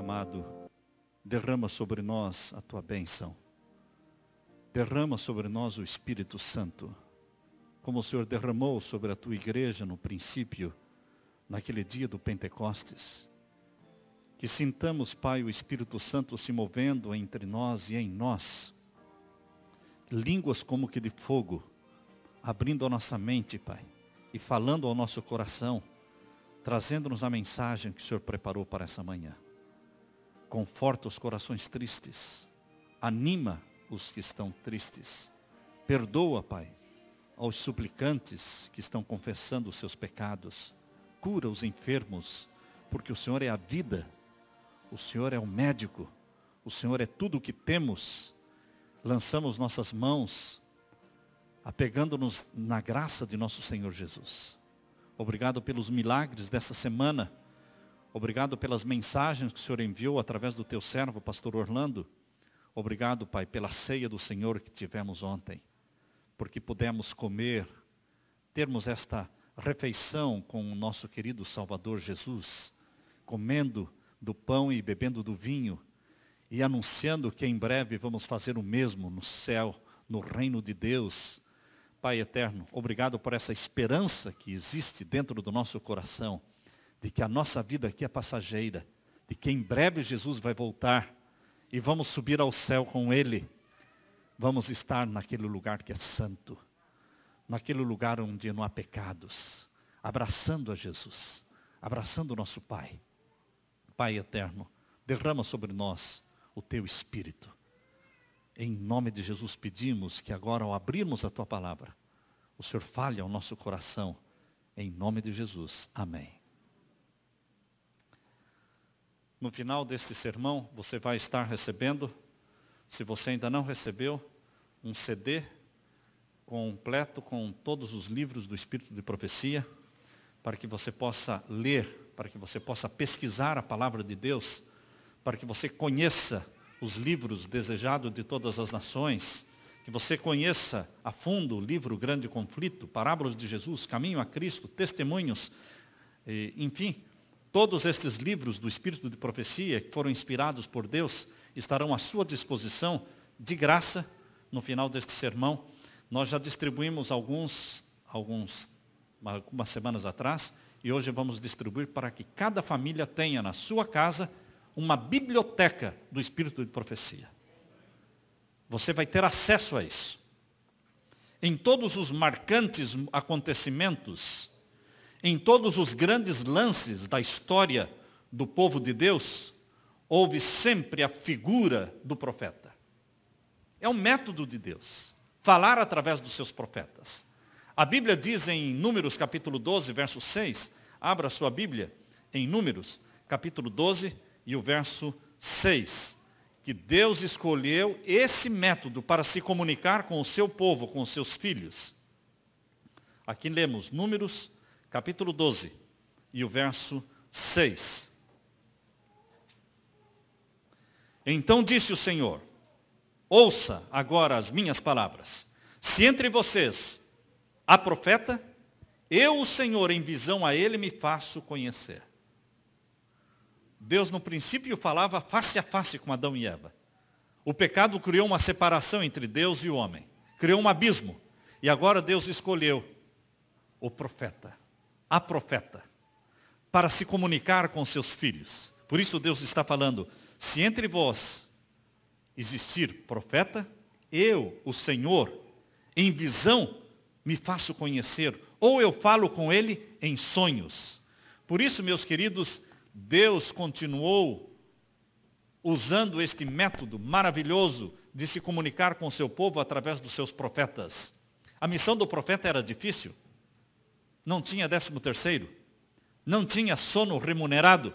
amado, derrama sobre nós a tua bênção. Derrama sobre nós o Espírito Santo, como o Senhor derramou sobre a tua igreja no princípio, naquele dia do Pentecostes. Que sintamos, Pai, o Espírito Santo se movendo entre nós e em nós. Línguas como que de fogo, abrindo a nossa mente, Pai, e falando ao nosso coração, trazendo-nos a mensagem que o Senhor preparou para essa manhã. Conforta os corações tristes, anima os que estão tristes. Perdoa, Pai, aos suplicantes que estão confessando os seus pecados. Cura os enfermos, porque o Senhor é a vida, o Senhor é o médico, o Senhor é tudo o que temos. Lançamos nossas mãos, apegando-nos na graça de nosso Senhor Jesus. Obrigado pelos milagres dessa semana. Obrigado pelas mensagens que o Senhor enviou através do teu servo, pastor Orlando. Obrigado, Pai, pela ceia do Senhor que tivemos ontem. Porque pudemos comer, termos esta refeição com o nosso querido Salvador Jesus. Comendo do pão e bebendo do vinho. E anunciando que em breve vamos fazer o mesmo no céu, no reino de Deus. Pai eterno, obrigado por essa esperança que existe dentro do nosso coração, de que a nossa vida aqui é passageira, de que em breve Jesus vai voltar e vamos subir ao céu com Ele. Vamos estar naquele lugar que é santo, naquele lugar onde não há pecados, abraçando a Jesus, abraçando o nosso Pai. Pai eterno, derrama sobre nós o teu Espírito. Em nome de Jesus pedimos que agora, ao abrirmos a tua palavra, o Senhor fale ao nosso coração. Em nome de Jesus. Amém. No final deste sermão, você vai estar recebendo, se você ainda não recebeu, um CD completo com todos os livros do Espírito de Profecia, para que você possa ler, para que você possa pesquisar a palavra de Deus, para que você conheça os livros desejados de todas as nações, que você conheça a fundo o livro Grande Conflito, Parábolas de Jesus, Caminho a Cristo, Testemunhos, enfim, todos estes livros do Espírito de Profecia, que foram inspirados por Deus, estarão à sua disposição, de graça, no final deste sermão. Nós já distribuímos algumas semanas atrás, e hoje vamos distribuir para que cada família tenha na sua casa uma biblioteca do Espírito de Profecia. Você vai ter acesso a isso. Em todos os marcantes acontecimentos, em todos os grandes lances da história do povo de Deus, houve sempre a figura do profeta. É um método de Deus, falar através dos seus profetas. A Bíblia diz em Números capítulo 12, verso 6, abra sua Bíblia, em Números capítulo 12, e o verso 6, que Deus escolheu esse método para se comunicar com o seu povo, com os seus filhos. Aqui lemos Números, capítulo 12, e o verso 6. Então disse o Senhor, ouça agora as minhas palavras. Se entre vocês há profeta, eu, o Senhor, em visão a ele me faço conhecer. Deus no princípio falava face a face com Adão e Eva. O pecado criou uma separação entre Deus e o homem. Criou um abismo. E agora Deus escolheu o profeta, a profeta, para se comunicar com seus filhos. Por isso Deus está falando, se entre vós existir profeta, eu, o Senhor, em visão me faço conhecer, ou eu falo com ele em sonhos. Por isso, meus queridos, Deus continuou usando este método maravilhoso de se comunicar com o seu povo através dos seus profetas. A missão do profeta era difícil. Não tinha 13º, não tinha sono remunerado,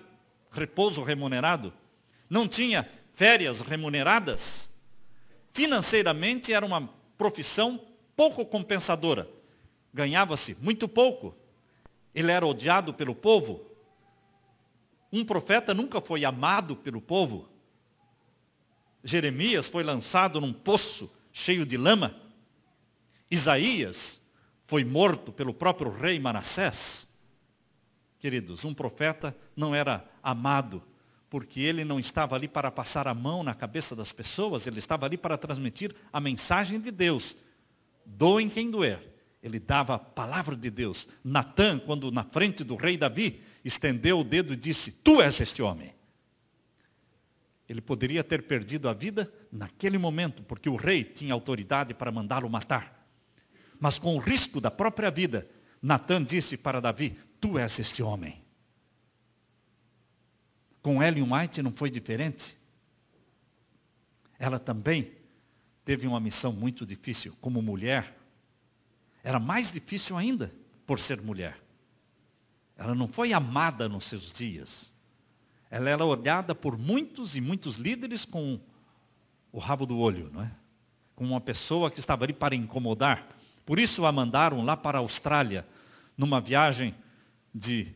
repouso remunerado, não tinha férias remuneradas. Financeiramente era uma profissão pouco compensadora. Ganhava-se muito pouco. Ele era odiado pelo povo. Um profeta nunca foi amado pelo povo. Jeremias foi lançado num poço cheio de lama. Isaías foi morto pelo próprio rei Manassés. Queridos, um profeta não era amado, porque ele não estava ali para passar a mão na cabeça das pessoas, ele estava ali para transmitir a mensagem de Deus. Doem quem doer. Ele dava a palavra de Deus. Natã, quando na frente do rei Davi, estendeu o dedo e disse: tu és este homem. Ele poderia ter perdido a vida naquele momento, porque o rei tinha autoridade para mandá-lo matar. Mas com o risco da própria vida, Natã disse para Davi: tu és este homem. Com Ellen White não foi diferente. Ela também teve uma missão muito difícil. Como mulher, era mais difícil ainda por ser mulher. Ela não foi amada nos seus dias. Ela era olhada por muitos e muitos líderes com o rabo do olho, não é? Como uma pessoa que estava ali para incomodar. Por isso a mandaram lá para a Austrália, numa viagem de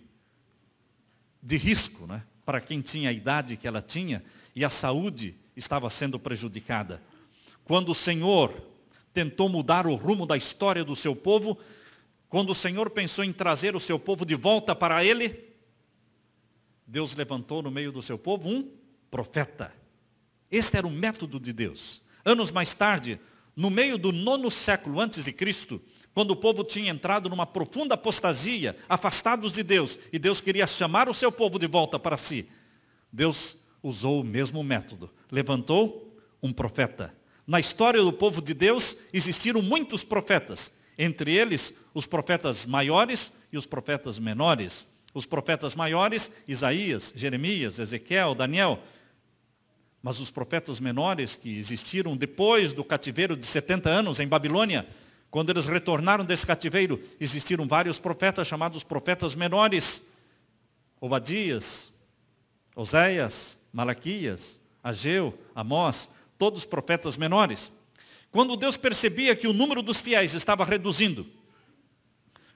risco, não é? Para quem tinha a idade que ela tinha, e a saúde estava sendo prejudicada. Quando o Senhor tentou mudar o rumo da história do seu povo, quando o Senhor pensou em trazer o seu povo de volta para Ele, Deus levantou no meio do seu povo um profeta. Este era o método de Deus. Anos mais tarde, no meio do 9º século antes de Cristo, quando o povo tinha entrado numa profunda apostasia, afastados de Deus, e Deus queria chamar o seu povo de volta para si, Deus usou o mesmo método. Levantou um profeta. Na história do povo de Deus, existiram muitos profetas. Entre eles, os profetas maiores e os profetas menores. Os profetas maiores, Isaías, Jeremias, Ezequiel, Daniel. Mas os profetas menores que existiram depois do cativeiro de 70 anos em Babilônia, quando eles retornaram desse cativeiro, existiram vários profetas chamados profetas menores. Obadias, Oséias, Malaquias, Ageu, Amós, todos profetas menores. Quando Deus percebia que o número dos fiéis estava reduzindo,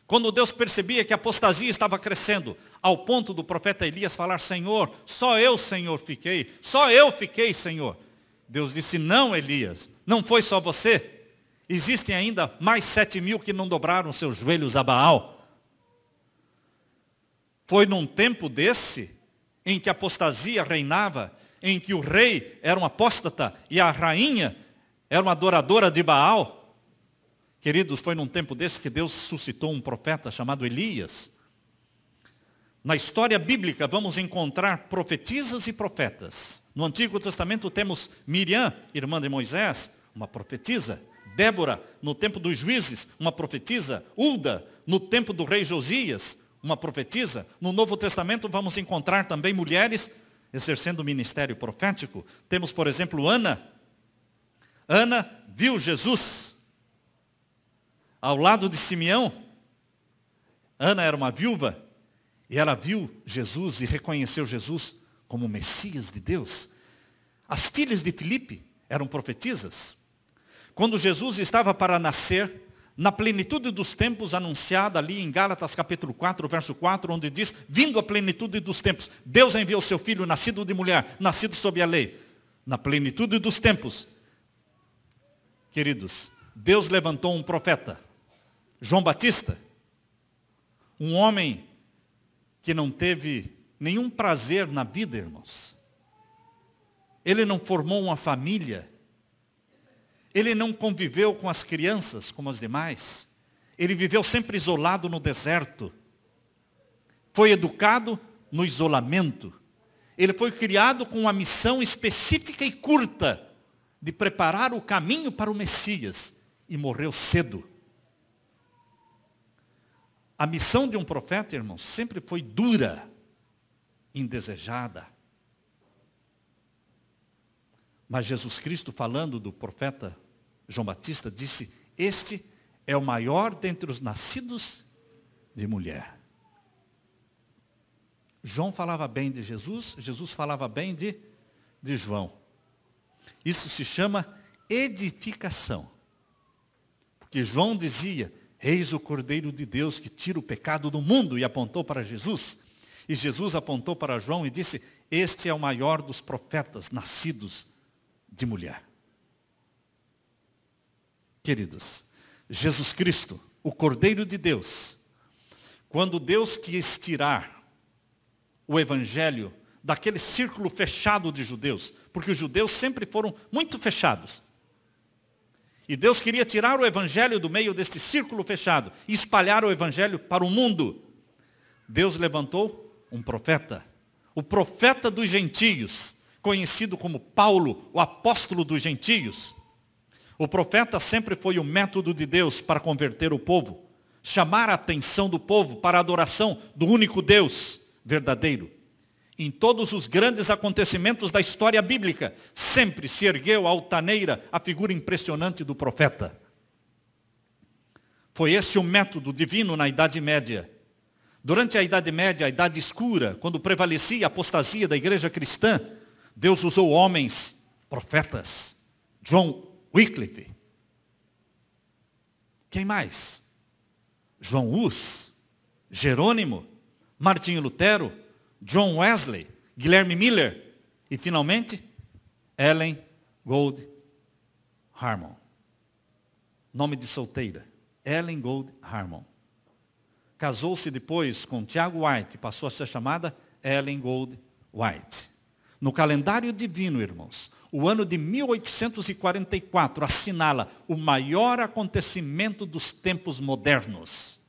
quando Deus percebia que a apostasia estava crescendo, ao ponto do profeta Elias falar: Senhor, só eu, Senhor, fiquei. Só eu fiquei, Senhor. Deus disse: não, Elias, não foi só você. Existem ainda mais 7.000 que não dobraram seus joelhos a Baal. Foi num tempo desse, em que a apostasia reinava, em que o rei era um apóstata e a rainha era uma adoradora de Baal. Queridos, foi num tempo desse que Deus suscitou um profeta chamado Elias. Na história bíblica vamos encontrar profetisas e profetas. No Antigo Testamento temos Miriam, irmã de Moisés, uma profetisa. Débora, no tempo dos juízes, uma profetisa. Hulda, no tempo do rei Josias, uma profetisa. No Novo Testamento vamos encontrar também mulheres exercendo o ministério profético. Temos, por exemplo, Ana. Ana viu Jesus ao lado de Simeão. Ana era uma viúva e ela viu Jesus e reconheceu Jesus como o Messias de Deus. As filhas de Filipe eram profetisas. Quando Jesus estava para nascer, na plenitude dos tempos, anunciada ali em Gálatas capítulo 4, verso 4, onde diz: vindo a plenitude dos tempos, Deus enviou seu filho, nascido de mulher, nascido sob a lei. Na plenitude dos tempos, queridos, Deus levantou um profeta, João Batista, um homem que não teve nenhum prazer na vida, irmãos. Ele não formou uma família. Ele não conviveu com as crianças como as demais. Ele viveu sempre isolado no deserto. Foi educado no isolamento. Ele foi criado com uma missão específica e curta de preparar o caminho para o Messias. E morreu cedo. A missão de um profeta, irmãos, sempre foi dura, indesejada. Mas Jesus Cristo, falando do profeta João Batista, disse: este é o maior dentre os nascidos de mulher. João falava bem de Jesus, Jesus falava bem de João. Isso se chama edificação. Porque João dizia: eis o Cordeiro de Deus que tira o pecado do mundo, e apontou para Jesus. E Jesus apontou para João e disse: este é o maior dos profetas nascidos de mulher. Queridos, Jesus Cristo, o Cordeiro de Deus, quando Deus quis tirar o Evangelho daquele círculo fechado de judeus, porque os judeus sempre foram muito fechados. E Deus queria tirar o evangelho do meio deste círculo fechado e espalhar o evangelho para o mundo. Deus levantou um profeta, o profeta dos gentios, conhecido como Paulo, o apóstolo dos gentios. O profeta sempre foi o método de Deus para converter o povo, chamar a atenção do povo para a adoração do único Deus verdadeiro. Em todos os grandes acontecimentos da história bíblica, sempre se ergueu altaneira a figura impressionante do profeta. Foi esse o método divino na Idade Média. Durante a Idade Média, a Idade Escura, quando prevalecia a apostasia da igreja cristã, Deus usou homens, profetas. John Wycliffe. Quem mais? João Hus, Jerônimo, Martinho Lutero, John Wesley, Guilherme Miller e, finalmente, Ellen Gold Harmon. Nome de solteira, Ellen Gold Harmon. Casou-se depois com Tiago White, passou a ser chamada Ellen Gold White. No calendário divino, irmãos, o ano de 1844 assinala o maior acontecimento dos tempos modernos.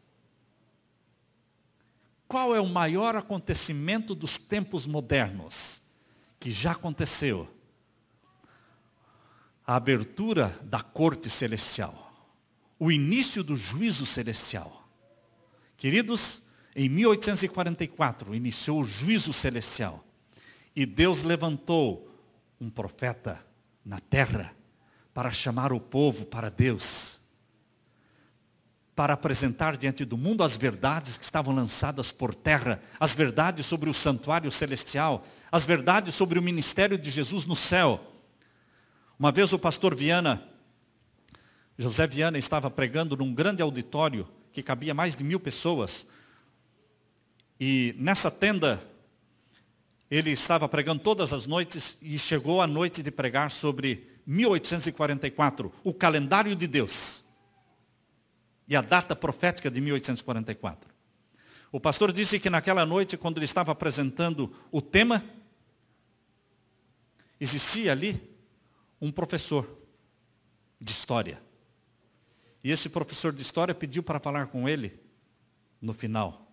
Qual é o maior acontecimento dos tempos modernos que já aconteceu? A abertura da corte celestial. O início do juízo celestial. Queridos, em 1844 iniciou o juízo celestial. E Deus levantou um profeta na terra para chamar o povo para Deus. Para apresentar diante do mundo as verdades que estavam lançadas por terra, as verdades sobre o santuário celestial, as verdades sobre o ministério de Jesus no céu. Uma vez o pastor José Viana, estava pregando num grande auditório que cabia mais de 1000 pessoas. E nessa tenda, ele estava pregando todas as noites e chegou a noite de pregar sobre 1844, o calendário de Deus. E a data profética de 1844. O pastor disse que naquela noite, quando ele estava apresentando o tema, existia ali um professor de história. E esse professor de história pediu para falar com ele no final.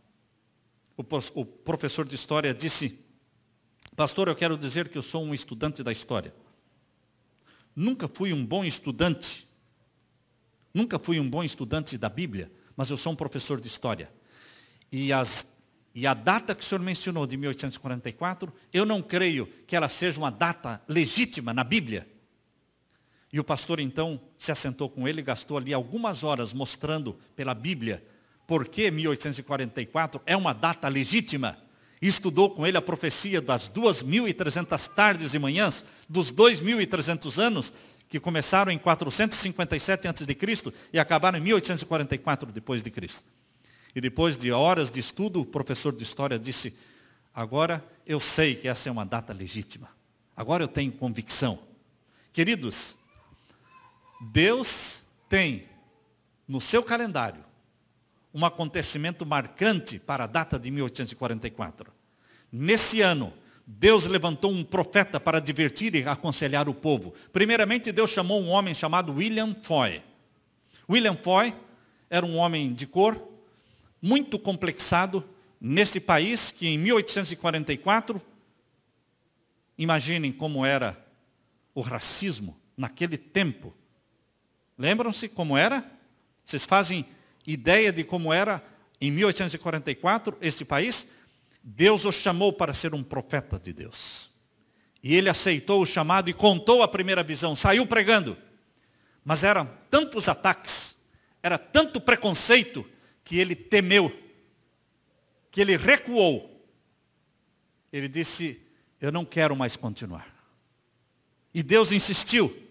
O professor de história disse: pastor, eu quero dizer que eu sou um estudante da história. Nunca fui um bom estudante. Nunca fui um bom estudante da Bíblia, mas eu sou um professor de história. E a data que o senhor mencionou, de 1844, eu não creio que ela seja uma data legítima na Bíblia. E o pastor então se assentou com ele e gastou ali algumas horas mostrando pela Bíblia por que 1844 é uma data legítima. E estudou com ele a profecia das 2.300 tardes e manhãs, dos 2.300 anos, que começaram em 457 a.C. e acabaram em 1844 depois de Cristo. E depois de horas de estudo, o professor de história disse: agora eu sei que essa é uma data legítima. Agora eu tenho convicção. Queridos, Deus tem no seu calendário um acontecimento marcante para a data de 1844. Nesse ano, Deus levantou um profeta para advertir e aconselhar o povo. Primeiramente, Deus chamou um homem chamado William Foy. William Foy era um homem de cor, muito complexado, neste país que em 1844, imaginem como era o racismo naquele tempo. Lembram-se como era? Vocês fazem ideia de como era em 1844 este país? Deus o chamou para ser um profeta de Deus. E ele aceitou o chamado e contou a primeira visão, saiu pregando. Mas eram tantos ataques, era tanto preconceito, que ele temeu, que ele recuou. Ele disse: eu não quero mais continuar. E Deus insistiu.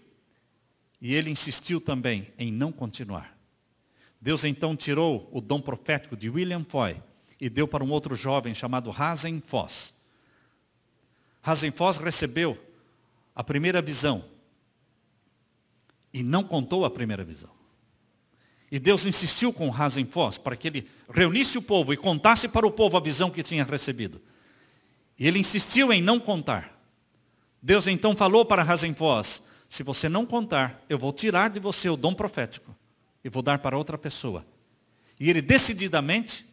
E ele insistiu também em não continuar. Deus então tirou o dom profético de William Foy e deu para um outro jovem chamado Hazen Foss. Hazen Foss recebeu a primeira visão e não contou a primeira visão. E Deus insistiu com Hazen Foss para que ele reunisse o povo e contasse para o povo a visão que tinha recebido. E ele insistiu em não contar. Deus então falou para Rasenfoss: se você não contar, eu vou tirar de você o dom profético e vou dar para outra pessoa. E ele decididamente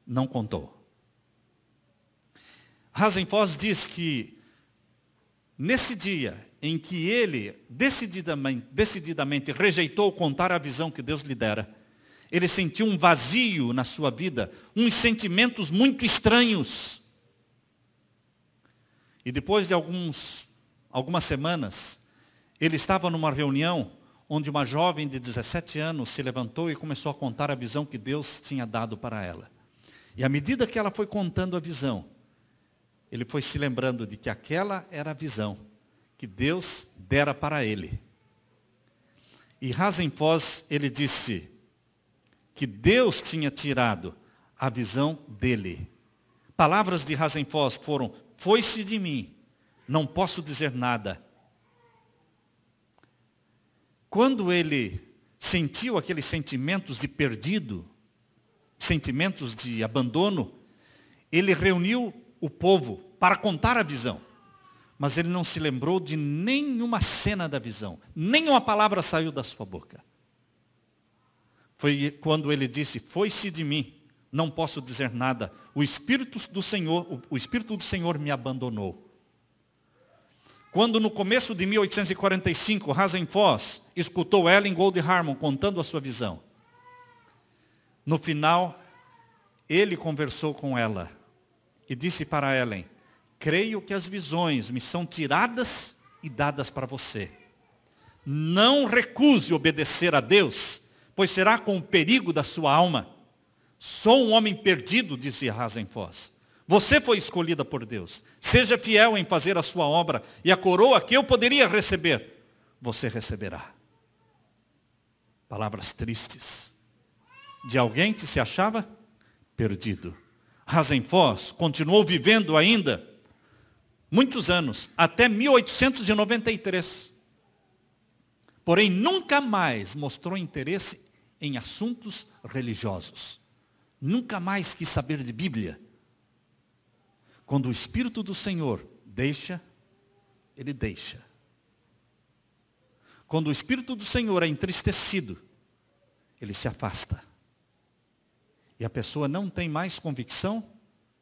não contou. Rasenfoss diz que nesse dia em que ele decididamente rejeitou contar a visão que Deus lhe dera, ele sentiu um vazio na sua vida, uns sentimentos muito estranhos. E depois de algumas semanas, ele estava numa reunião onde uma jovem de 17 anos se levantou e começou a contar a visão que Deus tinha dado para ela. E à medida que ela foi contando a visão, ele foi se lembrando de que aquela era a visão que Deus dera para ele. E Rasenfoss, ele disse que Deus tinha tirado a visão dele. Palavras de Rasenfoss foram: foi-se de mim, não posso dizer nada. Quando ele sentiu aqueles sentimentos de perdido, sentimentos de abandono, ele reuniu o povo para contar a visão. Mas ele não se lembrou de nenhuma cena da visão. Nenhuma palavra saiu da sua boca. Foi quando ele disse: foi-se de mim, não posso dizer nada. O Espírito do Senhor me abandonou. Quando no começo de 1845, Rasenfoss escutou Ellen Gold Harmon contando a sua visão. No final, ele conversou com ela e disse para Ellen: creio que as visões me são tiradas e dadas para você. Não recuse obedecer a Deus, pois será com o perigo da sua alma. Sou um homem perdido, dizia Rasenfoss. Você foi escolhida por Deus. Seja fiel em fazer a sua obra, e a coroa que eu poderia receber, você receberá. Palavras tristes de alguém que se achava perdido. Rasenfoss continuou vivendo ainda muitos anos, até 1893. Porém, nunca mais mostrou interesse em assuntos religiosos. Nunca mais quis saber de Bíblia. Quando o Espírito do Senhor deixa, ele deixa. Quando o Espírito do Senhor é entristecido, ele se afasta. E a pessoa não tem mais convicção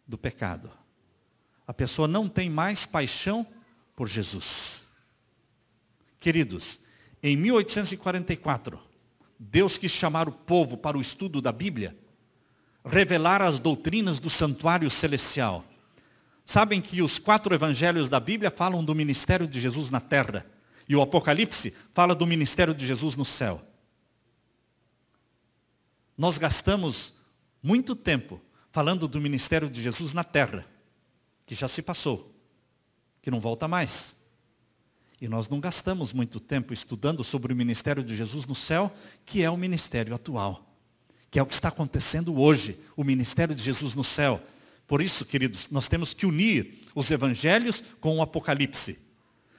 do pecado. A pessoa não tem mais paixão por Jesus. Queridos, em 1844, Deus quis chamar o povo para o estudo da Bíblia, revelar as doutrinas do santuário celestial. Sabem que os 4 evangelhos da Bíblia falam do ministério de Jesus na terra, e o Apocalipse fala do ministério de Jesus no céu. Nós gastamos muito tempo falando do ministério de Jesus na terra, que já se passou, que não volta mais. E nós não gastamos muito tempo estudando sobre o ministério de Jesus no céu, que é o ministério atual, que é o que está acontecendo hoje, o ministério de Jesus no céu. Por isso, queridos, nós temos que unir os evangelhos com o Apocalipse.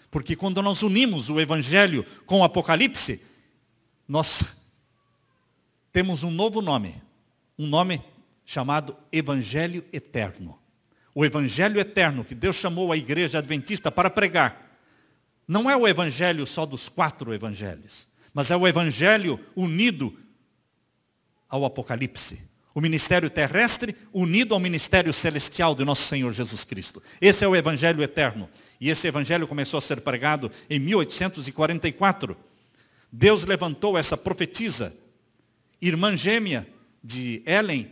Porque quando nós unimos o evangelho com o Apocalipse, nós temos um novo nome. Um nome chamado Evangelho Eterno. O Evangelho Eterno que Deus chamou a igreja adventista para pregar, não é o evangelho só dos 4 evangelhos, mas é o evangelho unido ao Apocalipse. O ministério terrestre unido ao ministério celestial de nosso Senhor Jesus Cristo. Esse é o evangelho eterno. E esse evangelho começou a ser pregado em 1844. Deus levantou essa profetisa, irmã gêmea de Ellen.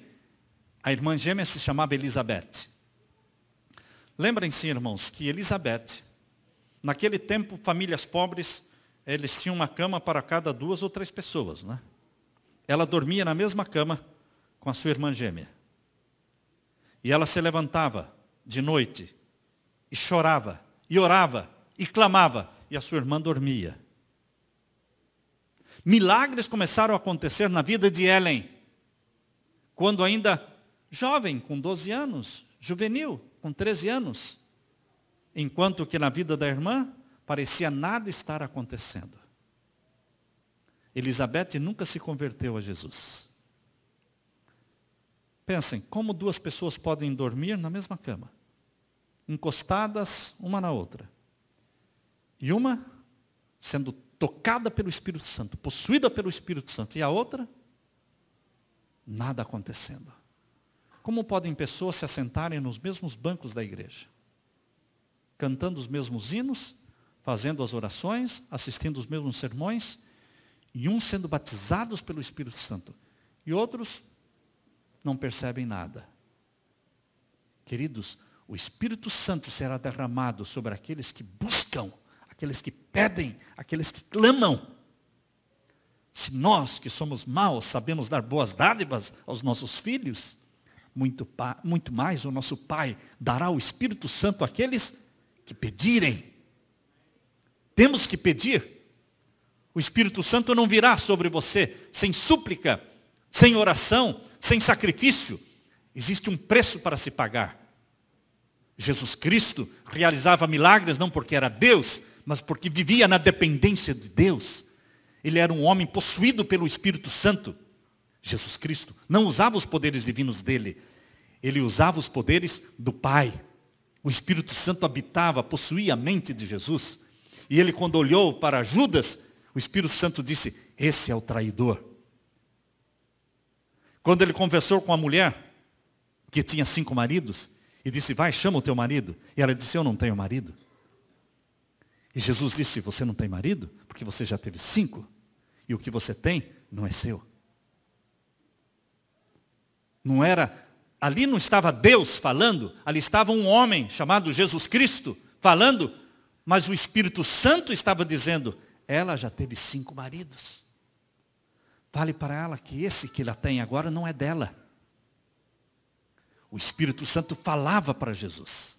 A irmã gêmea se chamava Elizabeth. Lembrem-se, irmãos, que Elizabeth, naquele tempo, famílias pobres, eles tinham uma cama para cada 2 ou 3 pessoas, né? Ela dormia na mesma cama com a sua irmã gêmea. E ela se levantava de noite e chorava, e orava, e clamava, e a sua irmã dormia. Milagres começaram a acontecer na vida de Ellen, quando ainda jovem, com 12 anos, juvenil, com 13 anos, enquanto que na vida da irmã parecia nada estar acontecendo. Elizabeth nunca se converteu a Jesus. Pensem, como 2 pessoas podem dormir na mesma cama? encostadas uma na outra. E uma sendo tocada pelo Espírito Santo, possuída pelo Espírito Santo, e a outra, nada acontecendo. Como podem pessoas se assentarem nos mesmos bancos da igreja, cantando os mesmos hinos, fazendo as orações, assistindo os mesmos sermões, e uns sendo batizados pelo Espírito Santo, e outros não percebem nada? Queridos, o Espírito Santo será derramado sobre aqueles que buscam, aqueles que pedem, aqueles que clamam. Se nós, que somos maus, sabemos dar boas dádivas aos nossos filhos, muito mais o nosso Pai dará o Espírito Santo àqueles que pedirem. Temos que pedir. O Espírito Santo não virá sobre você sem súplica, sem oração, sem sacrifício. Existe um preço para se pagar. Jesus Cristo realizava milagres não porque era Deus, mas porque vivia na dependência de Deus. Ele era um homem possuído pelo Espírito Santo. Jesus Cristo não usava os poderes divinos dele. Ele usava os poderes do Pai. O Espírito Santo habitava, possuía a mente de Jesus. E ele, quando olhou para Judas, o Espírito Santo disse: esse é o traidor. Quando ele conversou com a mulher, que tinha 5 maridos, e disse: vai, chama o teu marido. E ela disse: eu não tenho marido. E Jesus disse: você não tem marido? Porque você já teve 5. E o que você tem não é seu. Não era, ali não estava Deus falando, ali estava um homem chamado Jesus Cristo falando, mas o Espírito Santo estava dizendo: ela já teve 5 maridos. Fale para ela que esse que ela tem agora não é dela. O Espírito Santo falava para Jesus.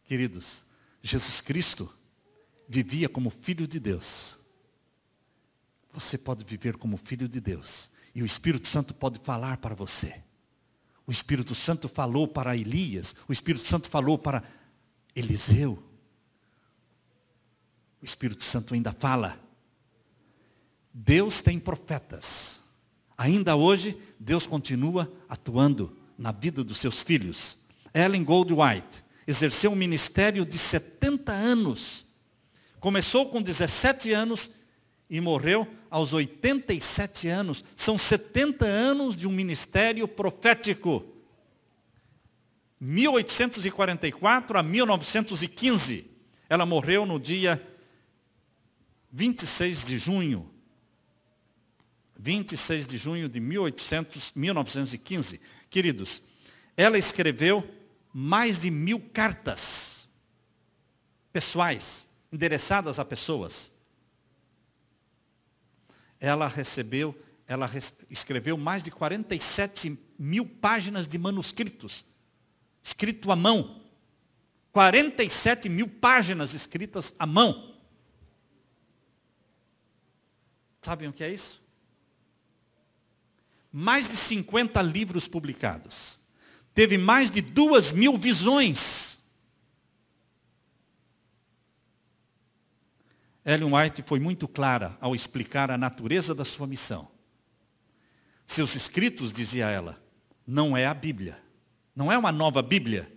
Queridos, Jesus Cristo vivia como filho de Deus. Você pode viver como filho de Deus. E o Espírito Santo pode falar para você. O Espírito Santo falou para Elias. O Espírito Santo falou para Eliseu. O Espírito Santo ainda fala. Deus tem profetas. Ainda hoje, Deus continua atuando na vida dos seus filhos. Ellen Goldwhite exerceu um ministério de 70 anos. Começou com 17 anos e morreu aos 87 anos. São 70 anos de um ministério profético. 1844 a 1915. Ela morreu no dia 26 de junho. 26 de junho de 1915. Queridos, ela escreveu mais de 1000 cartas pessoais, endereçadas a pessoas. Ela escreveu mais de 47.000 páginas de manuscritos, escrito à mão. 47.000 páginas escritas à mão. Sabem o que é isso? Mais de 50 livros publicados. Teve mais de 2.000 visões. Ellen White foi muito clara ao explicar a natureza da sua missão. Seus escritos, dizia ela, não é a Bíblia. Não é uma nova Bíblia.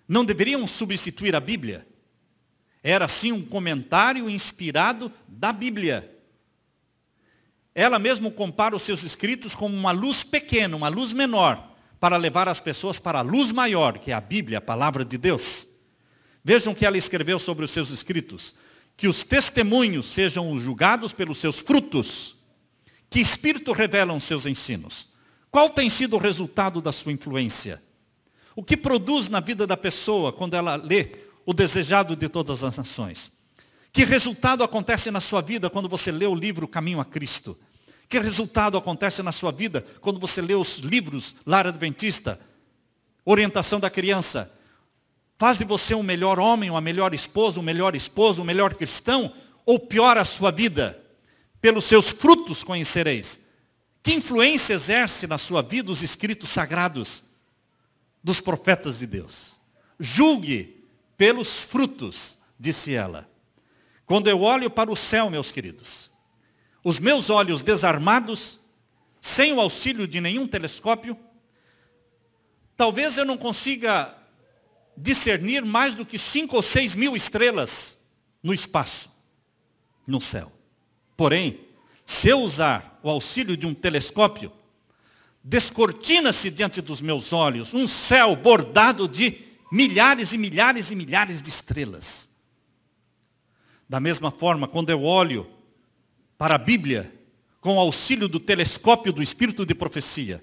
Não deveriam substituir a Bíblia. Era sim um comentário inspirado da Bíblia. Ela mesmo compara os seus escritos como uma luz pequena, uma luz menor, para levar as pessoas para a luz maior, que é a Bíblia, a palavra de Deus. Vejam o que ela escreveu sobre os seus escritos. Que os testemunhos sejam julgados pelos seus frutos. Que espírito revelam seus ensinos? Qual tem sido o resultado da sua influência? O que produz na vida da pessoa quando ela lê o Desejado de Todas as Nações? Que resultado acontece na sua vida quando você lê o livro Caminho a Cristo? Que resultado acontece na sua vida quando você lê os livros Lar Adventista, Orientação da Criança? Faz de você um melhor homem, uma melhor esposa, um melhor cristão? Ou piora a sua vida? Pelos seus frutos conhecereis. Que influência exerce na sua vida os escritos sagrados dos profetas de Deus? Julgue pelos frutos, disse ela. Quando eu olho para o céu, meus queridos, os meus olhos desarmados, sem o auxílio de nenhum telescópio, talvez eu não consiga discernir mais do que 5 ou 6 mil estrelas no espaço, no céu. Porém, se eu usar o auxílio de um telescópio, descortina-se diante dos meus olhos um céu bordado de milhares e milhares e milhares de estrelas. Da mesma forma, quando eu olho para a Bíblia, com o auxílio do telescópio do Espírito de profecia,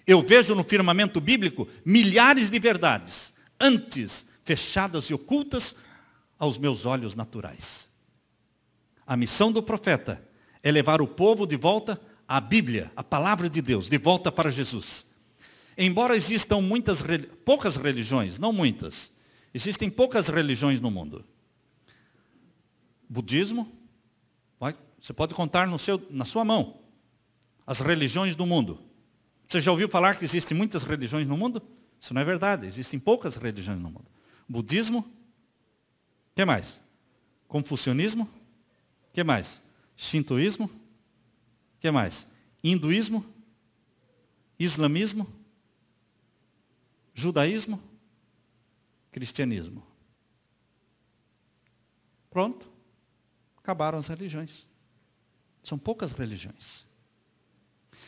eu vejo no firmamento bíblico milhares de verdades, antes fechadas e ocultas aos meus olhos naturais. A missão do profeta é levar o povo de volta à Bíblia, a palavra de Deus, de volta para Jesus. Embora existam poucas religiões, não muitas, existem poucas religiões no mundo. Budismo, você pode contar na sua mão as religiões do mundo. Você já ouviu falar que existem muitas religiões no mundo? Isso não é verdade, existem poucas religiões no mundo. Budismo, o que mais? Confucionismo, o que mais? Shintoísmo, o que mais? Hinduísmo, islamismo, judaísmo, cristianismo. Pronto, acabaram as religiões. São poucas religiões.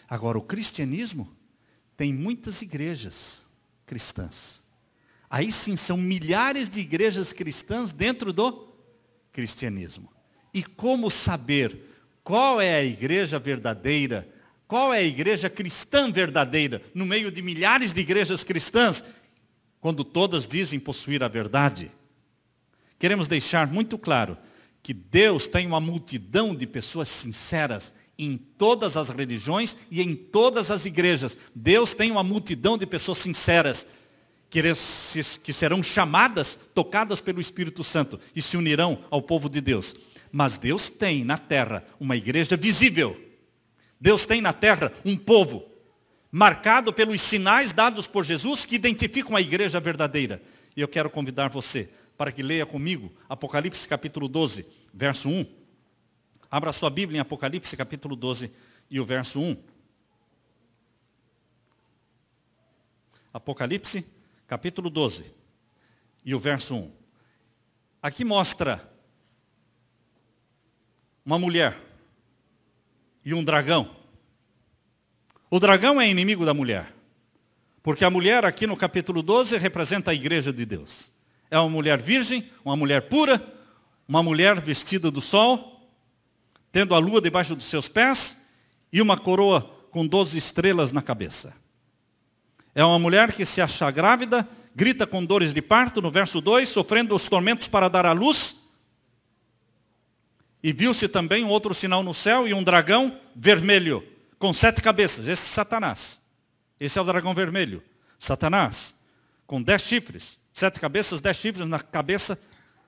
Agora, o cristianismo tem muitas igrejas cristãs. Aí sim, são milhares de igrejas cristãs dentro do cristianismo. E como saber qual é a igreja verdadeira, qual é a igreja cristã verdadeira, no meio de milhares de igrejas cristãs, quando todas dizem possuir a verdade? Queremos deixar muito claro que Deus tem uma multidão de pessoas sinceras em todas as religiões e em todas as igrejas. Deus tem uma multidão de pessoas sinceras que serão chamadas, tocadas pelo Espírito Santo e se unirão ao povo de Deus. Mas Deus tem na terra uma igreja visível. Deus tem na terra um povo marcado pelos sinais dados por Jesus que identificam a igreja verdadeira. E eu quero convidar você para que leia comigo Apocalipse capítulo 12, verso 1. Abra sua Bíblia em Apocalipse capítulo 12 e o verso 1. Apocalipse capítulo 12 e o verso 1. Aqui mostra uma mulher e um dragão. O dragão é inimigo da mulher, porque a mulher aqui no capítulo 12 representa a igreja de Deus. É uma mulher virgem, uma mulher pura, uma mulher vestida do sol, tendo a lua debaixo dos seus pés e uma coroa com 12 estrelas na cabeça. É uma mulher que se acha grávida, grita com dores de parto, no verso 2, sofrendo os tormentos para dar à luz. E viu-se também um outro sinal no céu e um dragão vermelho, com 7 cabeças. Esse é Satanás. Esse é o dragão vermelho. Satanás, com 10 chifres. 7 cabeças, 10 chifres na cabeça,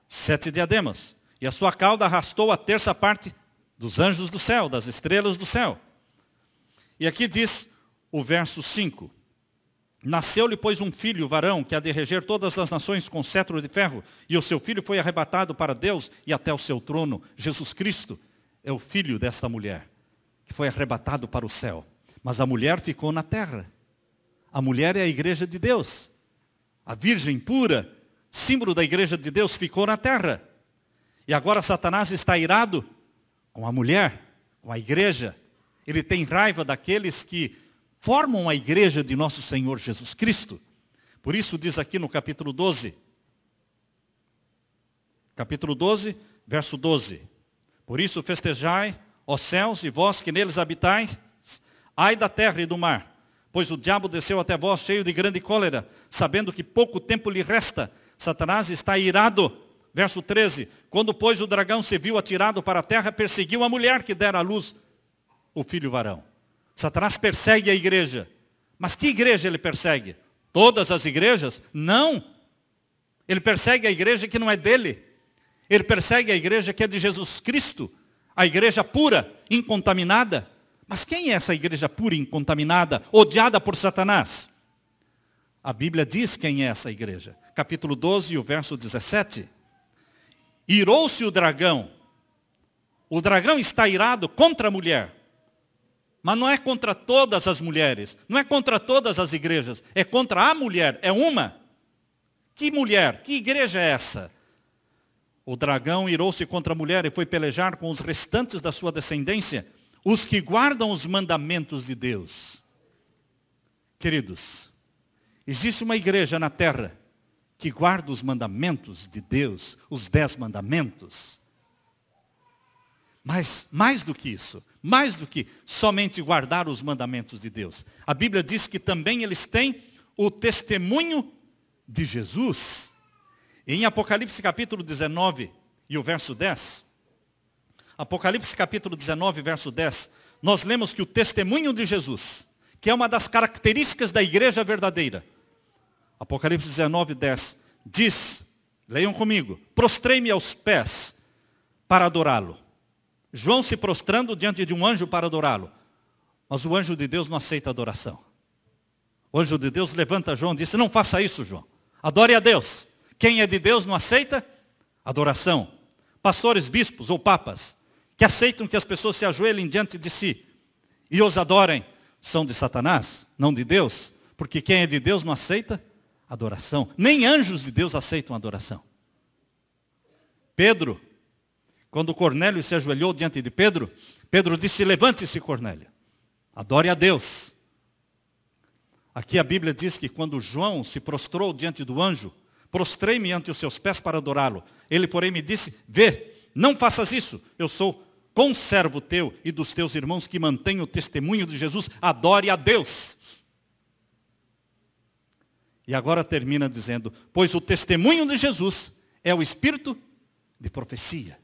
7 diademas. E a sua cauda arrastou a terça parte dos anjos do céu, das estrelas do céu. E aqui diz o verso 5. Nasceu-lhe, pois, um filho, varão, que há de reger todas as nações com cetro de ferro. E o seu filho foi arrebatado para Deus e até o seu trono. Jesus Cristo é o filho desta mulher, que foi arrebatado para o céu. Mas a mulher ficou na terra. A mulher é a igreja de Deus. A virgem pura, símbolo da igreja de Deus, ficou na terra. E agora Satanás está irado com a mulher, com a igreja. Ele tem raiva daqueles que formam a igreja de nosso Senhor Jesus Cristo. Por isso diz aqui no capítulo 12, verso 12. Por isso festejai, ó céus, e vós que neles habitais, ai da terra e do mar. Pois o diabo desceu até vós cheio de grande cólera, sabendo que pouco tempo lhe resta. Satanás está irado. Verso 13. Quando, pois, o dragão se viu atirado para a terra, perseguiu a mulher que dera à luz o filho varão. Satanás persegue a igreja. Mas que igreja ele persegue? Todas as igrejas? Não. Ele persegue a igreja que não é dele. Ele persegue a igreja que é de Jesus Cristo. A igreja pura, incontaminada. Mas quem é essa igreja pura e incontaminada, odiada por Satanás? A Bíblia diz quem é essa igreja. Capítulo 12, o verso 17. Irou-se o dragão. O dragão está irado contra a mulher. Mas não é contra todas as mulheres. Não é contra todas as igrejas. É contra a mulher. É uma Que mulher? Que igreja é essa? O dragão irou-se contra a mulher e foi pelejar com os restantes da sua descendência, os que guardam os mandamentos de Deus. Queridos, existe uma igreja na terra que guarda os mandamentos de Deus, os 10 mandamentos. Mas mais do que isso, mais do que somente guardar os mandamentos de Deus, a Bíblia diz que também eles têm o testemunho de Jesus. Em Apocalipse capítulo 19 e o verso 10, Apocalipse capítulo 19, verso 10, nós lemos que o testemunho de Jesus, que é uma das características da igreja verdadeira, Apocalipse 19, 10, diz, leiam comigo, prostrei-me aos pés para adorá-lo. João se prostrando diante de um anjo para adorá-lo. Mas o anjo de Deus não aceita adoração. O anjo de Deus levanta João e disse, não faça isso, João. Adore a Deus. Quem é de Deus não aceita adoração. Pastores, bispos ou papas, que aceitam que as pessoas se ajoelhem diante de si e os adorem, são de Satanás, não de Deus. Porque quem é de Deus não aceita adoração. Nem anjos de Deus aceitam adoração. Pedro, quando Cornélio se ajoelhou diante de Pedro, Pedro disse, levante-se, Cornélio, adore a Deus. Aqui a Bíblia diz que quando João se prostrou diante do anjo, prostrei-me ante os seus pés para adorá-lo. Ele, porém, me disse, vê, não faças isso, eu sou conservo teu e dos teus irmãos que mantêm o testemunho de Jesus, adore a Deus. E agora termina dizendo, pois o testemunho de Jesus é o espírito de profecia.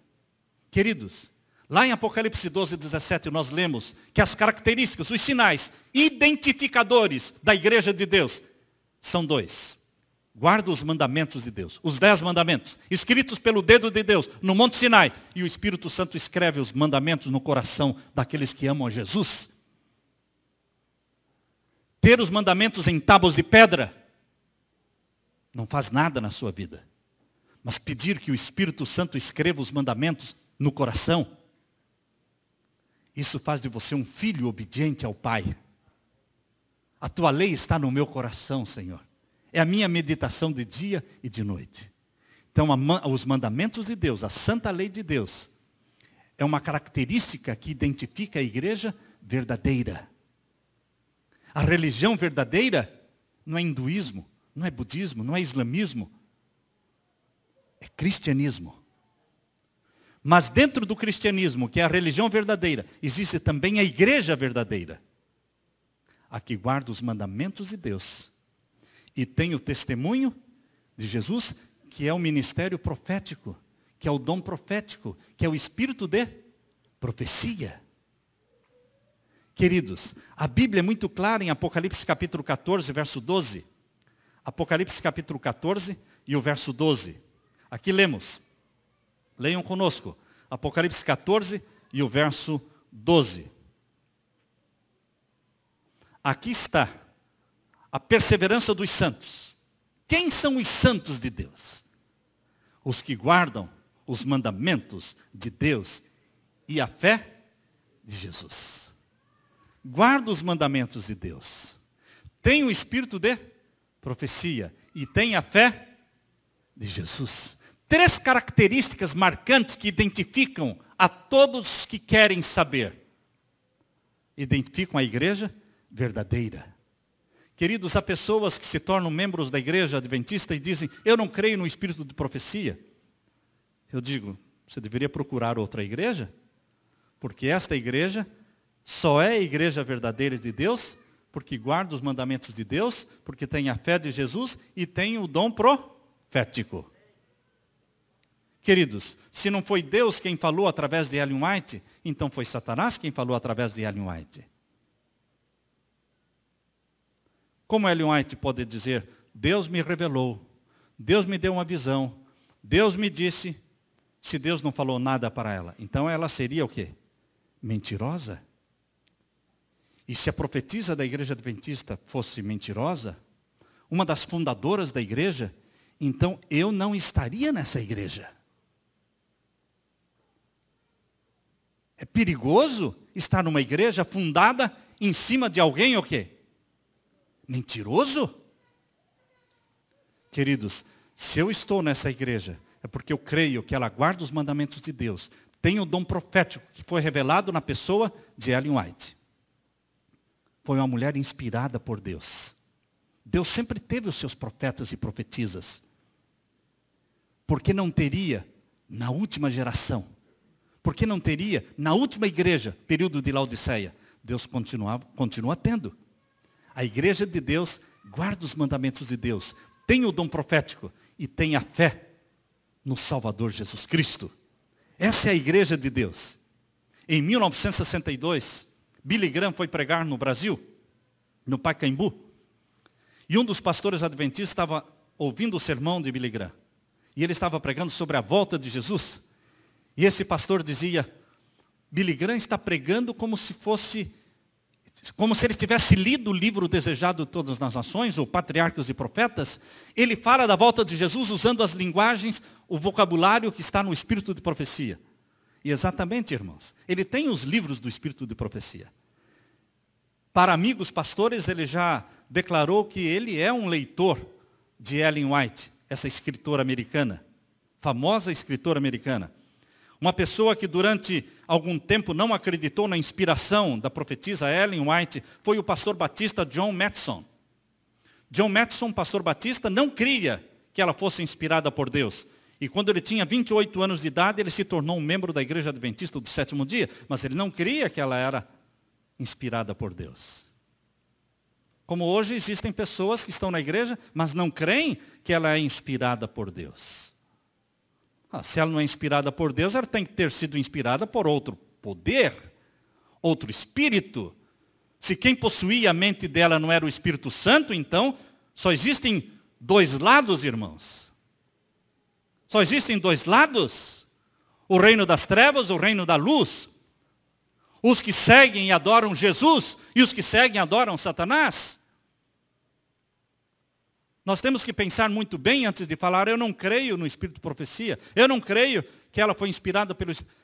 Queridos, lá em Apocalipse 12, 17, nós lemos que as características, os sinais identificadores da igreja de Deus são 2. Guarda os mandamentos de Deus, os 10 mandamentos, escritos pelo dedo de Deus no Monte Sinai. E o Espírito Santo escreve os mandamentos no coração daqueles que amam a Jesus. Ter os mandamentos em tábuas de pedra não faz nada na sua vida. Mas pedir que o Espírito Santo escreva os mandamentos no coração, isso faz de você um filho obediente ao Pai. A tua lei está no meu coração, Senhor. É a minha meditação de dia e de noite. Então, os mandamentos de Deus, a santa lei de Deus, é uma característica que identifica a igreja verdadeira. A religião verdadeira não é hinduísmo, não é budismo, não é islamismo. É cristianismo. Mas dentro do cristianismo, que é a religião verdadeira, existe também a igreja verdadeira. A que guarda os mandamentos de Deus. E tem o testemunho de Jesus, que é o ministério profético, que é o dom profético, que é o espírito de profecia. Queridos, a Bíblia é muito clara em Apocalipse capítulo 14, verso 12. Apocalipse capítulo 14 e o verso 12. Aqui lemos. Leiam conosco. Apocalipse 14 e o verso 12. Aqui está a perseverança dos santos. Quem são os santos de Deus? Os que guardam os mandamentos de Deus e a fé de Jesus. Guarda os mandamentos de Deus. Tem o espírito de profecia e tem a fé de Jesus. 3 características marcantes que identificam a todos que querem saber. Identificam a igreja verdadeira. Queridos, há pessoas que se tornam membros da igreja adventista e dizem, eu não creio no espírito de profecia. Eu digo, você deveria procurar outra igreja, porque esta igreja só é a igreja verdadeira de Deus, porque guarda os mandamentos de Deus, porque tem a fé de Jesus e tem o dom profético. Queridos, se não foi Deus quem falou através de Ellen White, então foi Satanás quem falou através de Ellen White. Como Ellen White pode dizer, Deus me revelou, Deus me deu uma visão, Deus me disse, se Deus não falou nada para ela, então ela seria o quê? Mentirosa? E se a profetisa da igreja adventista fosse mentirosa, uma das fundadoras da igreja, então eu não estaria nessa igreja. É perigoso estar numa igreja fundada em cima de alguém o quê? Mentiroso? Queridos, Se eu estou nessa igreja, é porque eu creio que ela guarda os mandamentos de Deus. Tem o dom profético que foi revelado na pessoa de Ellen White. Foi uma mulher inspirada por Deus. Deus sempre teve os seus profetas e profetisas. Porque não teria na última geração? Porque não teria na última igreja, período de Laodiceia? Deus continua tendo. A igreja de Deus guarda os mandamentos de Deus. Tem o dom profético e tem a fé no Salvador Jesus Cristo. Essa é a igreja de Deus. Em 1962, Billy Graham foi pregar no Brasil, no Pacaembu. E um dos pastores adventistas estava ouvindo o sermão de Billy Graham. E ele estava pregando sobre a volta de Jesus. E esse pastor dizia, Billy Graham está pregando como se ele tivesse lido o livro Desejado de Todas as Nações, ou Patriarcas e Profetas. Ele fala da volta de Jesus usando as linguagens, o vocabulário que está no Espírito de Profecia. E exatamente, irmãos, ele tem os livros do Espírito de Profecia. Para amigos pastores, ele já declarou que ele é um leitor de Ellen White, essa escritora americana, famosa escritora americana. Uma pessoa que durante algum tempo não acreditou na inspiração da profetisa Ellen White foi o pastor batista John Mattson. John Mattson, pastor batista, não cria que ela fosse inspirada por Deus. E quando ele tinha 28 anos de idade, ele se tornou um membro da Igreja Adventista do Sétimo Dia. Mas ele não cria que ela era inspirada por Deus. Como hoje existem pessoas que estão na igreja, mas não creem que ela é inspirada por Deus. Se ela não é inspirada por Deus, ela tem que ter sido inspirada por outro poder, outro espírito. Se quem possuía a mente dela não era o Espírito Santo, então só existem dois lados, irmãos. Só existem dois lados. O reino das trevas, o reino da luz. Os que seguem e adoram Jesus e os que seguem e adoram Satanás. Nós temos que pensar muito bem antes de falar, eu não creio no Espírito de Profecia, eu não creio que ela foi inspirada pelo Espírito.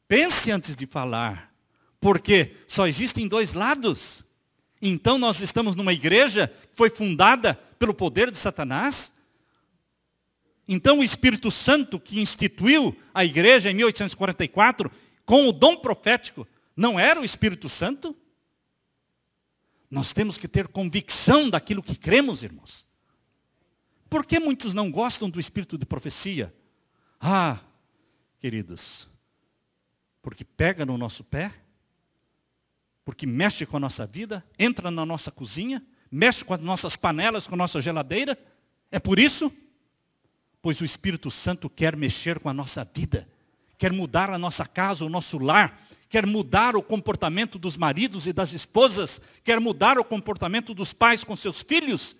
Pense antes de falar, porque só existem dois lados. Então nós estamos numa igreja que foi fundada pelo poder de Satanás. Então o Espírito Santo que instituiu a igreja em 1844, com o dom profético, não era o Espírito Santo? Nós temos que ter convicção daquilo que cremos, irmãos. Por que muitos não gostam do Espírito de Profecia? Queridos, porque pega no nosso pé, porque mexe com a nossa vida, entra na nossa cozinha, mexe com as nossas panelas, com a nossa geladeira. É por isso? Pois o Espírito Santo quer mexer com a nossa vida, quer mudar a nossa casa, o nosso lar, quer mudar o comportamento dos maridos e das esposas, quer mudar o comportamento dos pais com seus filhos.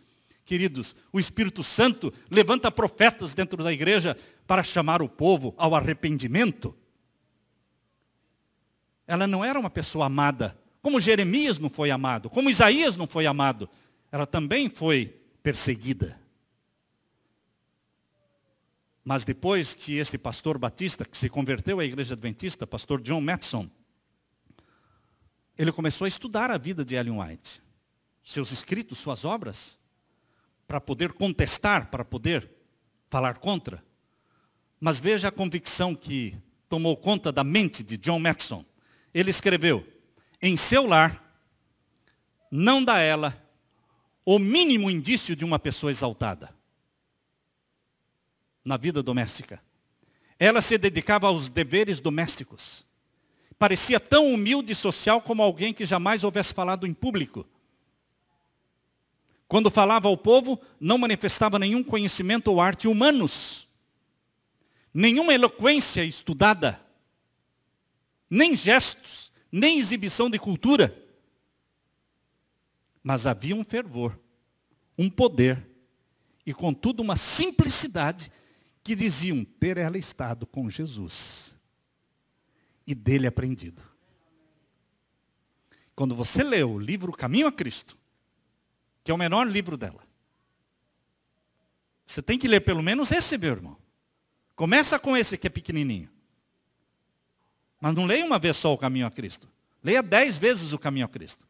Queridos, o Espírito Santo levanta profetas dentro da igreja para chamar o povo ao arrependimento. Ela não era uma pessoa amada, como Jeremias não foi amado, como Isaías não foi amado. Ela também foi perseguida. Mas depois que este pastor batista, que se converteu à igreja adventista, pastor John Mattson, ele começou a estudar a vida de Ellen White, seus escritos, suas obras, para poder contestar, para poder falar contra. Mas veja a convicção que tomou conta da mente de John Mattson. Ele escreveu, em seu lar, não dá ela o mínimo indício de uma pessoa exaltada na vida doméstica. Ela se dedicava aos deveres domésticos. Parecia tão humilde e social como alguém que jamais houvesse falado em público. Quando falava ao povo, não manifestava nenhum conhecimento ou arte humanos. Nenhuma eloquência estudada. Nem gestos, nem exibição de cultura. Mas havia um fervor, um poder e, contudo, uma simplicidade que diziam ter ela estado com Jesus e dele aprendido. Quando você lê o livro Caminho a Cristo, que é o menor livro dela, você tem que ler pelo menos esse, meu irmão. Começa com esse que é pequenininho. Mas não leia uma vez só o Caminho a Cristo. Leia 10 vezes o Caminho a Cristo.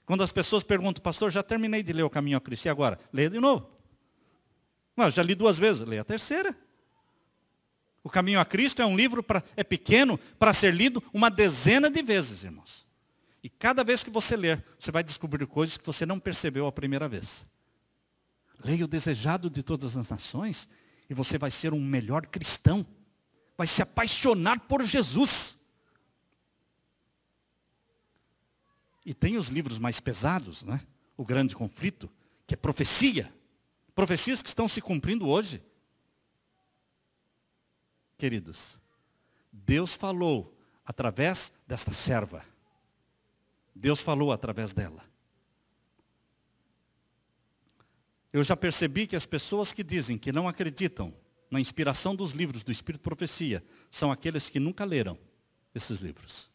Quando as pessoas perguntam, pastor, já terminei de ler o Caminho a Cristo, e agora? Leia de novo. Não, eu já li 2 vezes, leia a terceira. O Caminho a Cristo é um livro, é pequeno, para ser lido 10 de vezes, irmãos. E cada vez que você ler, você vai descobrir coisas que você não percebeu a primeira vez. Leia o Desejado de Todas as Nações e você vai ser um melhor cristão. Vai se apaixonar por Jesus. E tem os livros mais pesados, né? O Grande Conflito, que é profecia. Profecias que estão se cumprindo hoje. Queridos, Deus falou através desta serva. Deus falou através dela. Eu já percebi que as pessoas que dizem que não acreditam na inspiração dos livros do Espírito de Profecia são aqueles que nunca leram esses livros.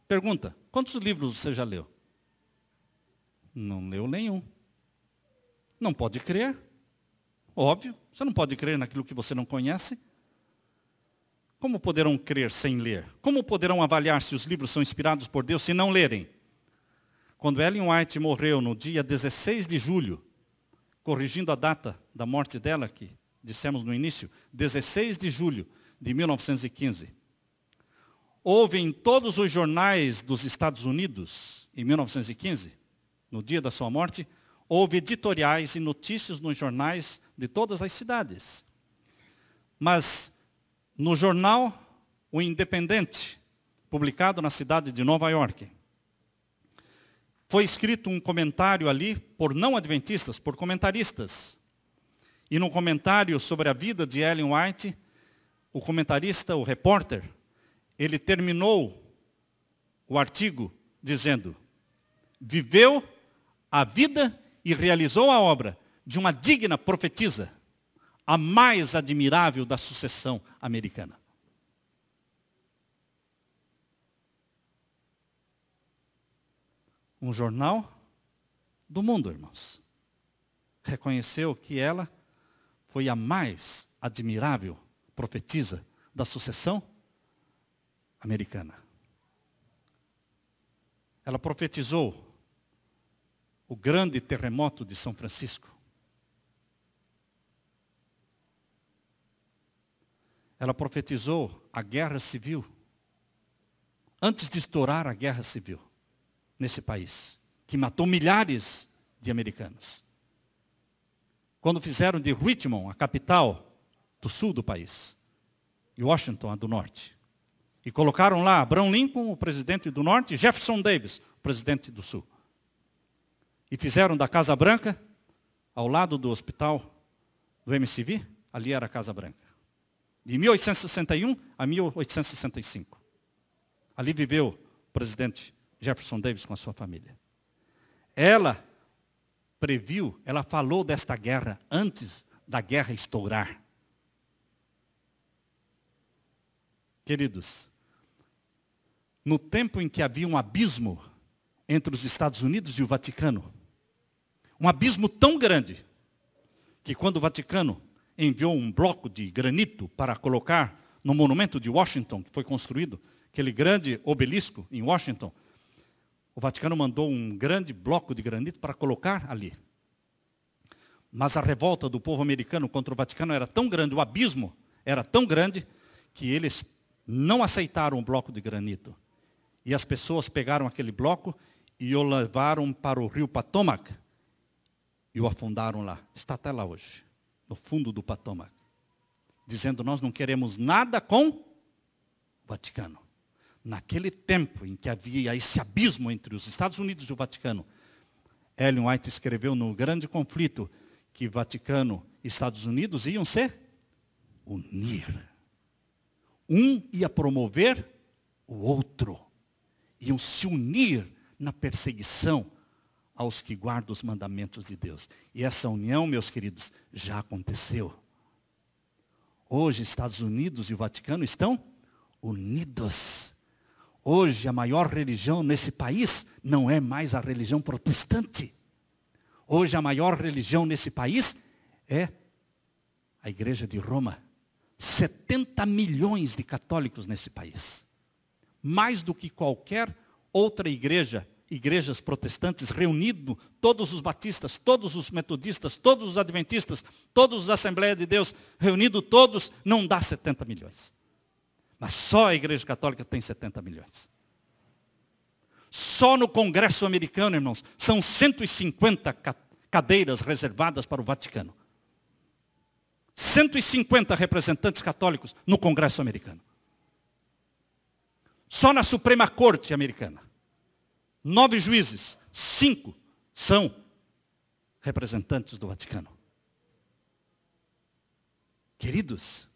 Pergunta, quantos livros você já leu? Não leu nenhum. Não pode crer. Óbvio, você não pode crer naquilo que você não conhece. Como poderão crer sem ler? Como poderão avaliar se os livros são inspirados por Deus se não lerem? Quando Ellen White morreu no dia 16 de julho, corrigindo a data da morte dela, que dissemos no início, 16 de julho de 1915, houve em todos os jornais dos Estados Unidos, em 1915, no dia da sua morte, houve editoriais e notícias nos jornais de todas as cidades. Mas no jornal O Independente, publicado na cidade de Nova York, foi escrito um comentário ali por não adventistas, por comentaristas. E no comentário sobre a vida de Ellen White, o comentarista, o repórter, ele terminou o artigo dizendo: viveu a vida e realizou a obra de uma digna profetisa, a mais admirável da sucessão americana. Um jornal do mundo, irmãos, reconheceu que ela foi a mais admirável profetisa da sucessão americana. Ela profetizou o grande terremoto de São Francisco. Ela profetizou a guerra civil, antes de estourar a guerra civil nesse país, que matou milhares de americanos. Quando fizeram de Richmond a capital do sul do país, e Washington a do norte, e colocaram lá Abraham Lincoln, o presidente do norte, e Jefferson Davis, o presidente do sul. E fizeram da Casa Branca, ao lado do hospital do MCV, ali era a Casa Branca. De 1861 a 1865. Ali viveu o presidente Jefferson Davis com a sua família. Ela previu, ela falou desta guerra antes da guerra estourar. Queridos, no tempo em que havia um abismo entre os Estados Unidos e o Vaticano, um abismo tão grande, que quando o Vaticano enviou um bloco de granito para colocar no monumento de Washington, que foi construído, aquele grande obelisco em Washington, o Vaticano mandou um grande bloco de granito para colocar ali. Mas a revolta do povo americano contra o Vaticano era tão grande, o abismo era tão grande, que eles não aceitaram o bloco de granito. E as pessoas pegaram aquele bloco e o levaram para o rio Potomac e o afundaram lá. Está até lá hoje, no fundo do Potomac. Dizendo, nós não queremos nada com o Vaticano. Naquele tempo em que havia esse abismo entre os Estados Unidos e o Vaticano, Ellen White escreveu no Grande Conflito que Vaticano e Estados Unidos iam se unir. Um ia promover o outro. Iam se unir na perseguição aos que guardam os mandamentos de Deus. E essa união, meus queridos, já aconteceu. Hoje, Estados Unidos e o Vaticano estão unidos. Hoje, a maior religião nesse país não é mais a religião protestante. Hoje, a maior religião nesse país é a Igreja de Roma. 70 milhões de católicos nesse país. Mais do que qualquer outra igreja igrejas protestantes reunindo todos os batistas, todos os metodistas, todos os adventistas, todos os Assembleias de Deus, reunindo todos, não dá 70 milhões. Mas só a Igreja Católica tem 70 milhões. Só no Congresso americano, irmãos, são 150 cadeiras reservadas para o Vaticano. 150 representantes católicos no Congresso americano. Só na Suprema Corte americana. 9 juízes, 5 são representantes do Vaticano. Queridos,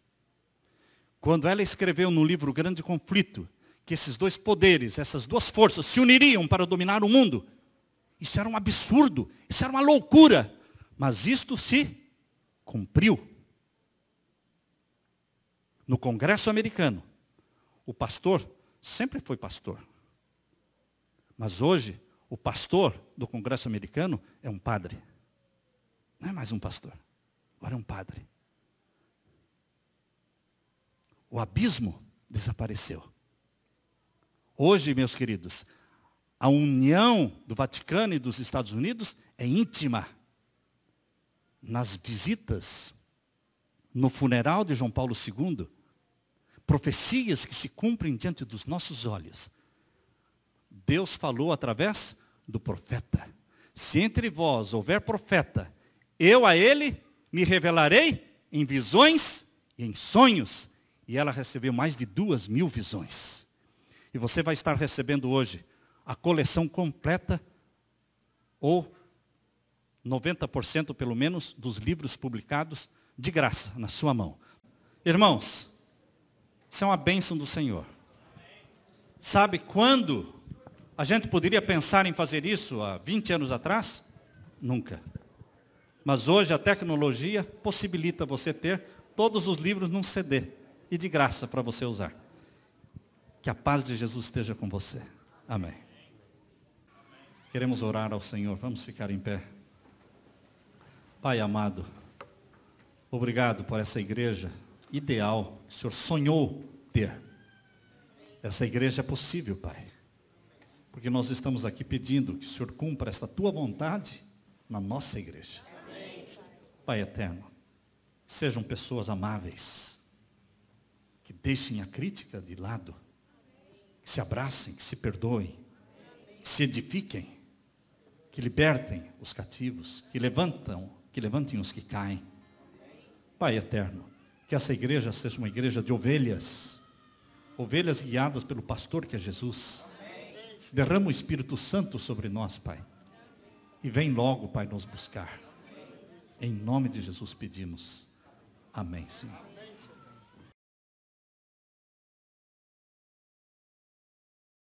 quando ela escreveu no livro Grande Conflito, que esses dois poderes, essas duas forças se uniriam para dominar o mundo, isso era um absurdo, isso era uma loucura, mas isto se cumpriu. No Congresso americano, o pastor sempre foi pastor. Mas hoje, o pastor do Congresso americano é um padre. Não é mais um pastor, agora é um padre. O abismo desapareceu. Hoje, meus queridos, a união do Vaticano e dos Estados Unidos é íntima. Nas visitas, no funeral de João Paulo II, profecias que se cumprem diante dos nossos olhos. Deus falou através do profeta. Se entre vós houver profeta, eu a ele me revelarei em visões e em sonhos. E ela recebeu mais de 2.000 visões. E você vai estar recebendo hoje a coleção completa, ou 90% pelo menos, dos livros publicados de graça na sua mão. Irmãos, isso é uma bênção do Senhor. Sabe quando a gente poderia pensar em fazer isso há 20 anos atrás? Nunca. Mas hoje a tecnologia possibilita você ter todos os livros num CD e de graça para você usar. Que a paz de Jesus esteja com você. Amém. Queremos orar ao Senhor. Vamos ficar em pé. Pai amado, obrigado por essa igreja ideal que o Senhor sonhou ter. Essa igreja é possível, Pai. Porque nós estamos aqui pedindo que o Senhor cumpra esta tua vontade na nossa igreja. Pai eterno, sejam pessoas amáveis, que deixem a crítica de lado, que se abracem, que se perdoem, que se edifiquem, que libertem os cativos, que levantem os que caem. Pai eterno, que essa igreja seja uma igreja de ovelhas, ovelhas guiadas pelo pastor que é Jesus. Derrama o Espírito Santo sobre nós, Pai, e vem logo, Pai, nos buscar. Em nome de Jesus pedimos. Amém, Senhor.